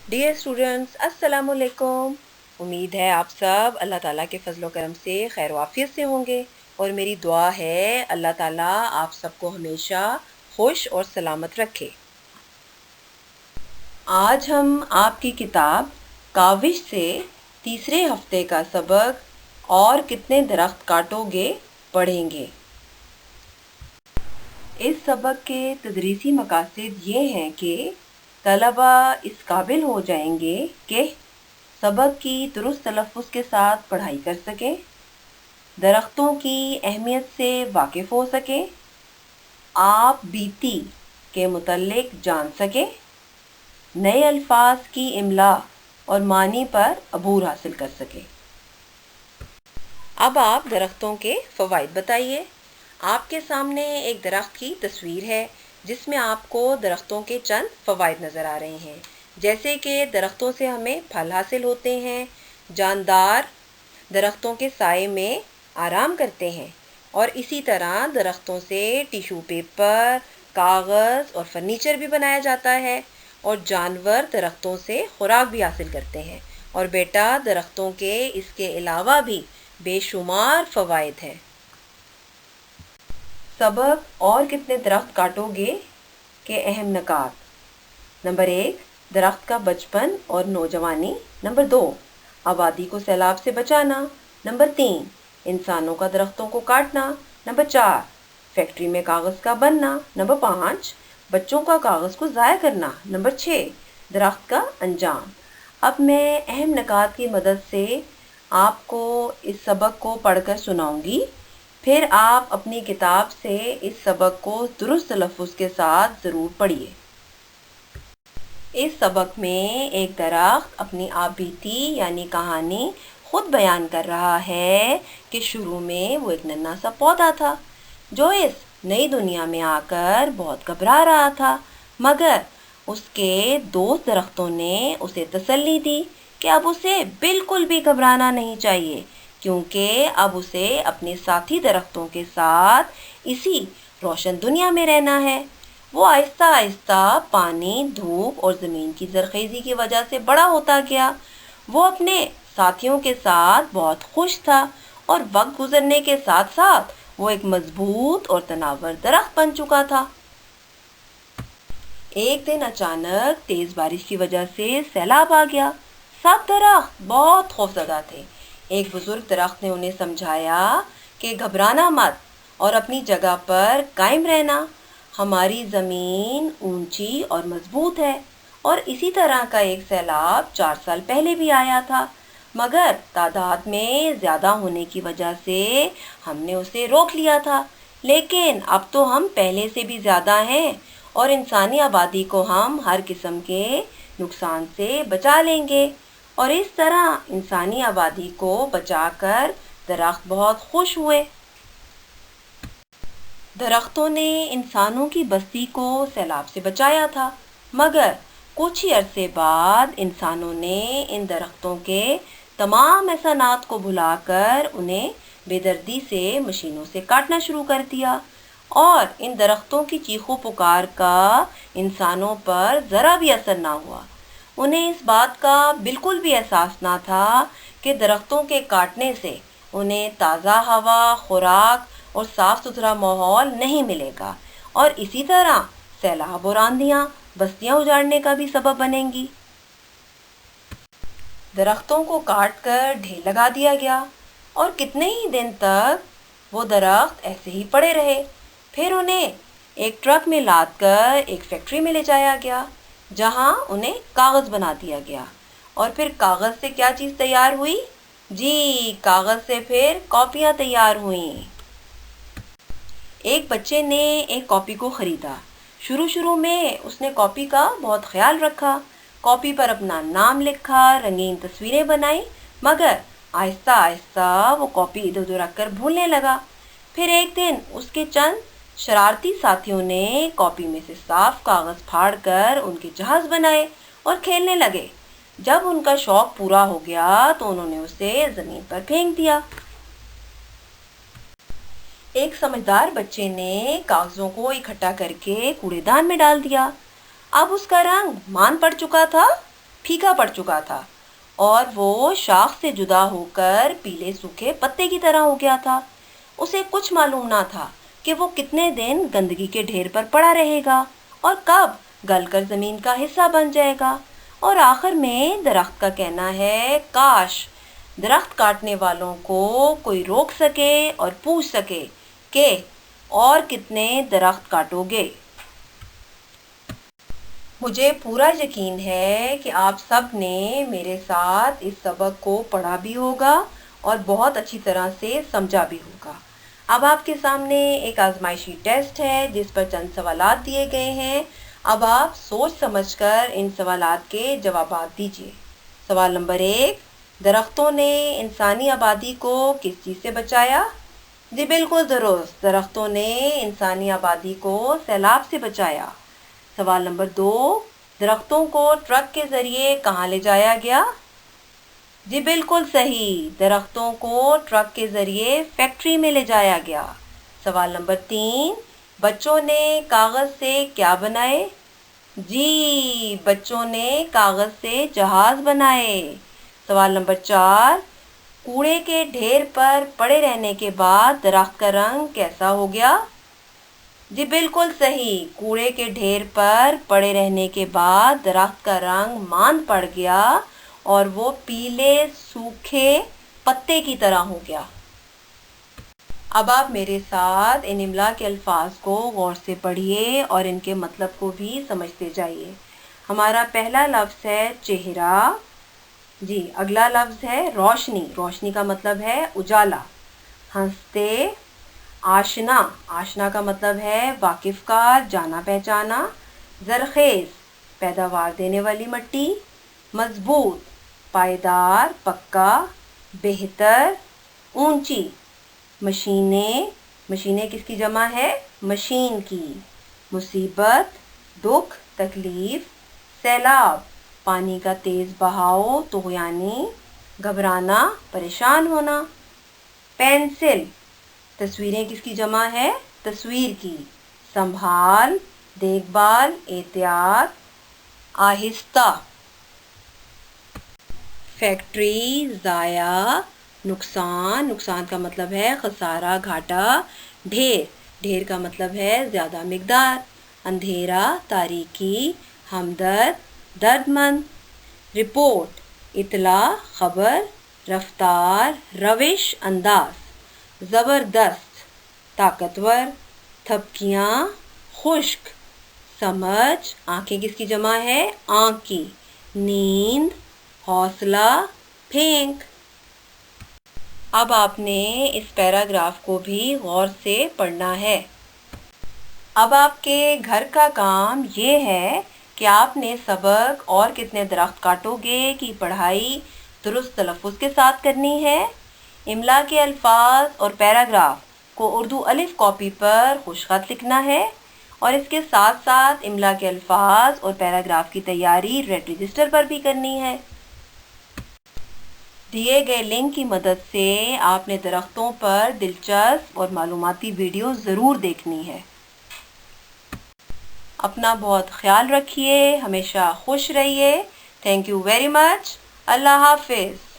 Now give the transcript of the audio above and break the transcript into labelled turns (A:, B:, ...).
A: Dear students, अस्सलाम वालेकुम। उम्मीद है आप सब अल्लाह ताला के फजल करम से खैर वाफियत से होंगे और मेरी दुआ है अल्लाह ताला आप सबको हमेशा खुश और सलामत रखे। आज हम आपकी किताब काविश से तीसरे हफ्ते का सबक और कितने दरख्त काटोगे पढ़ेंगे। इस सबक के तदरीसी मकासद ये हैं कि तलबा इस काबिल हो जाएंगे कि सबक की दुरुस्त तलफ़्फ़ुज़ के साथ पढ़ाई कर सकें, दरख्तों की अहमियत से वाकिफ़ हो सकें, आप बीती के मुतल्लिक जान सकें, नए अल्फाज की इमला और मानी पर अबूर हासिल कर सकें। अब आप दरख्तों के फ़वाइद बताइए। आपके सामने एक दरख्त की तस्वीर है जिसमें आपको दरख्तों के चंद फ़वाइद नज़र आ रहे हैं, जैसे कि दरख्तों से हमें फल हासिल होते हैं, जानदार दरख्तों के साए में आराम करते हैं और इसी तरह दरख्तों से टिशू पेपर, कागज़ और फर्नीचर भी बनाया जाता है और जानवर दरख्तों से खुराक भी हासिल करते हैं। और बेटा, दरख्तों के इसके अलावा भी बेशुमार फ़वाइद हैं। सबक और कितने दरख्त काटोगे के अहम नकात। नंबर 1, दरख्त का बचपन और नौजवानी। नंबर 2, आबादी को सैलाब से बचाना। नंबर 3, इंसानों का दरख्तों को काटना। नंबर 4, फैक्ट्री में कागज़ का बनना। नंबर 5, बच्चों का कागज़ को ज़ाया करना। नंबर 6, दरख्त का अंजाम। अब मैं अहम नकात की मदद से आपको इस सबक को पढ़कर सुनाऊंगी, फिर आप अपनी किताब से इस सबक को दुरुस्त तलफ़्फ़ुज़ के साथ ज़रूर पढ़िए। इस सबक में एक दरख्त अपनी आपबीती यानी कहानी खुद बयान कर रहा है कि शुरू में वो एक नन्हा सा पौधा था जो इस नई दुनिया में आकर बहुत घबरा रहा था, मगर उसके दोस्त दरख्तों ने उसे तसल्ली दी कि अब उसे बिल्कुल भी घबराना नहीं चाहिए, क्योंकि अब उसे अपने साथी दरख्तों के साथ इसी रोशन दुनिया में रहना है। वो आहिस्ता आहिस्ता पानी, धूप और ज़मीन की ज़रख़ेज़ी की वजह से बड़ा होता गया। वो अपने साथियों के साथ बहुत खुश था और वक्त गुजरने के साथ साथ वो एक मजबूत और तनावर दरख्त बन चुका था। एक दिन अचानक तेज़ बारिश की वजह से सैलाब आ गया। सब दरख्त बहुत खौफज़दा थे। एक बुजुर्ग दरख्त ने उन्हें समझाया कि घबराना मत और अपनी जगह पर कायम रहना। हमारी ज़मीन ऊंची और मजबूत है और इसी तरह का एक सैलाब 4 साल पहले भी आया था, मगर तादाद में ज़्यादा होने की वजह से हमने उसे रोक लिया था। लेकिन अब तो हम पहले से भी ज़्यादा हैं और इंसानी आबादी को हम हर किस्म के नुकसान से बचा लेंगे। और इस तरह इंसानी आबादी को बचाकर दरख्त बहुत खुश हुए। दरख्तों ने इंसानों की बस्ती को सैलाब से बचाया था, मगर कुछ ही अरसे बाद इंसानों ने इन दरख्तों के तमाम एहसानात को भुलाकर उन्हें बेदर्दी से मशीनों से काटना शुरू कर दिया और इन दरख्तों की चीखों पुकार का इंसानों पर ज़रा भी असर ना हुआ। उन्हें इस बात का बिल्कुल भी एहसास ना था कि दरख्तों के काटने से उन्हें ताज़ा हवा, खुराक और साफ़ सुथरा माहौल नहीं मिलेगा और इसी तरह सैलाब और आंधियाँ बस्तियाँ उजाड़ने का भी सबब बनेंगी। दरख्तों को काट कर ढेर लगा दिया गया और कितने ही दिन तक वो दरख्त ऐसे ही पड़े रहे। फिर उन्हें एक ट्रक में लाद कर एक फैक्ट्री में ले जाया गया, जहां उन्हें कागज़ बना दिया गया। और फिर कागज़ से क्या चीज़ तैयार हुई? जी, कागज़ से फिर कॉपियाँ तैयार हुईं। एक बच्चे ने एक कॉपी को ख़रीदा। शुरू में उसने कॉपी का बहुत ख्याल रखा, कॉपी पर अपना नाम लिखा, रंगीन तस्वीरें बनाई, मगर आहिस्ता आहिस्ता वो कॉपी इधर उधर रख कर भूलने लगा। फिर एक दिन उसके चंद शरारती साथियों ने कॉपी में से साफ कागज़ फाड़ कर उनके जहाज़ बनाए और खेलने लगे। जब उनका शौक पूरा हो गया तो उन्होंने उसे ज़मीन पर फेंक दिया। एक समझदार बच्चे ने कागज़ों को इकट्ठा करके कूड़ेदान में डाल दिया। अब उसका रंग मान पड़ चुका था پھیکا پڑ چکا تھا اور وہ شاخ سے جدا ہو کر پیلے سوکھے پتے کی طرح ہو گیا تھا۔ اسے کچھ معلوم نہ تھا کہ وہ کتنے دن گندگی کے ڈھیر پر پڑا رہے گا اور کب گل کر زمین کا حصہ بن جائے گا۔ اور آخر میں درخت کا کہنا ہے، کاش درخت کاٹنے والوں کو کوئی روک سکے اور پوچھ سکے کہ اور کتنے درخت کاٹو گے۔ مجھے پورا یقین ہے کہ آپ سب نے میرے ساتھ اس سبق کو پڑھا بھی ہوگا اور بہت اچھی طرح سے سمجھا بھی ہوگا۔ اب آپ کے سامنے ایک آزمائشی ٹیسٹ ہے جس پر چند سوالات دیے گئے ہیں۔ اب آپ سوچ سمجھ کر ان سوالات کے جوابات دیجیے۔ سوال نمبر 1، درختوں نے انسانی آبادی کو کس چیز سے بچایا؟ جی بالکل درست، درختوں نے انسانی آبادی کو سیلاب سے بچایا۔ سوال نمبر 2، درختوں کو ٹرک کے ذریعے کہاں لے جایا گیا؟ جی بالکل صحیح، درختوں کو ٹرک کے ذریعے فیکٹری میں لے جایا گیا۔ سوال نمبر 3، بچوں نے کاغذ سے کیا بنائے؟ جی بچوں نے کاغذ سے جہاز بنائے۔ سوال نمبر 4، کوڑے کے ڈھیر پر پڑے رہنے کے بعد درخت کا رنگ کیسا ہو گیا؟ جی بالکل صحیح، کوڑے کے ڈھیر پر پڑے رہنے کے بعد درخت کا رنگ ماند پڑ گیا اور وہ پیلے سوکھے پتے کی طرح ہو گیا۔ اب آپ میرے ساتھ ان املا کے الفاظ کو غور سے پڑھیے اور ان کے مطلب کو بھی سمجھتے جائیے۔ ہمارا پہلا لفظ ہے چہرہ۔ جی اگلا لفظ ہے روشنی، روشنی کا مطلب ہے اجالا۔ ہنستے، آشنا، آشنا کا مطلب ہے واقف کار، جانا پہچانا۔ زرخیز، پیداوار دینے والی مٹی۔ مضبوط، پائیدار، پکا۔ بہتر، اونچی۔ مشینیں، مشینیں کس کی جمع ہے؟ مشین کی۔ مصیبت، دکھ، تکلیف۔ سیلاب، پانی کا تیز بہاؤ، طغیانی، گھبرانا، پریشان ہونا۔ پینسل، تصویریں کس کی جمع ہے؟ تصویر کی۔ سنبھال، دیکھ بھال، احتیاط۔ آہستہ۔ فیکٹری، ضائع، نقصان، نقصان کا مطلب ہے خسارہ، گھاٹا۔ ڈھیر، ڈھیر کا مطلب ہے زیادہ مقدار۔ اندھیرا، تاریکی۔ ہمدرد، درد مند۔ رپورٹ، اطلاع، خبر۔ رفتار، روش، انداز۔ زبردست، طاقتور۔ تھپکیاں، خشک۔ سمجھ، آنکھیں کس کی جمع ہے؟ آنکھ کی۔ نیند، حوصلہ، پھینک۔ اب آپ نے اس پیراگراف کو بھی غور سے پڑھنا ہے۔ اب آپ کے گھر کا کام یہ ہے کہ آپ نے سبق اور کتنے درخت کاٹو گے کی پڑھائی درست تلفظ کے ساتھ کرنی ہے۔ املا کے الفاظ اور پیراگراف کو اردو الف کاپی پر خوش خط لکھنا ہے اور اس کے ساتھ ساتھ املا کے الفاظ اور پیراگراف کی تیاری ریڈ رجسٹر پر بھی کرنی ہے۔ دیے گئے لنک کی مدد سے آپ نے درختوں پر دلچسپ اور معلوماتی ویڈیو ضرور دیکھنی ہے۔ اپنا بہت خیال رکھیے، ہمیشہ خوش رہیے۔ Thank you very much. اللہ حافظ۔